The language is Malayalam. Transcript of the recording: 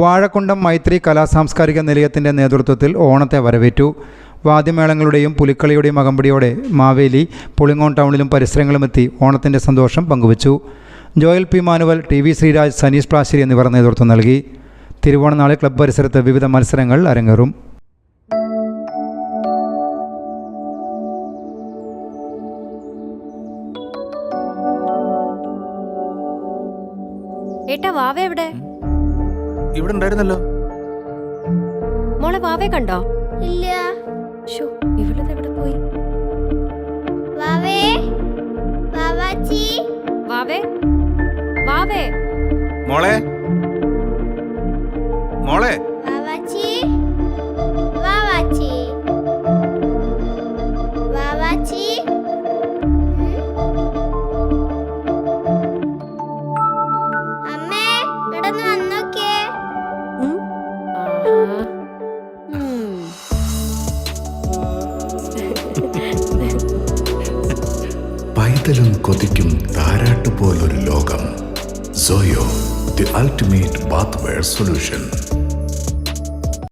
വാഴക്കുണ്ടം മൈത്രി കലാസാംസ്കാരിക നിലയത്തിൻ്റെ നേതൃത്വത്തിൽ ഓണത്തെ വരവേറ്റു. വാദ്യമേളങ്ങളുടെയും പുലിക്കളിയുടെയും അകമ്പടിയോടെ മാവേലി പുളിങ്ങോൺ ടൗണിലും പരിസരങ്ങളുമെത്തി ഓണത്തിൻ്റെ സന്തോഷം പങ്കുവച്ചു. Joel P Manuel, T V Sreeraj, Saneesh Plassery എന്നിവർ നേതൃത്വം നൽകി. തിരുവോണനാളിൽ ക്ലബ്ബ് പരിസരത്ത് വിവിധ മത്സരങ്ങൾ അരങ്ങേറും. ഏട്ടാ വാവ എവിടെ? ഇവിടെ ഉണ്ടായിരുന്നല്ലോ. മോളെ വാവേ കണ്ടോ? ഇല്ല. ഇവളത് എവിടെ പോയി? വാവേ, വാവാച്ചി, വാവേ, വാവേ, മോളെ, മോളെ, വാവാച്ചി, വാവാച്ചി, വാവാച്ചി. അമ്മേ, ഇടന്ന് വന്നോക്കേ. പൈതലും കൊതിക്കും താരാട്ടുപോലൊരു ലോകം. Soyo, the ultimate bathware solution.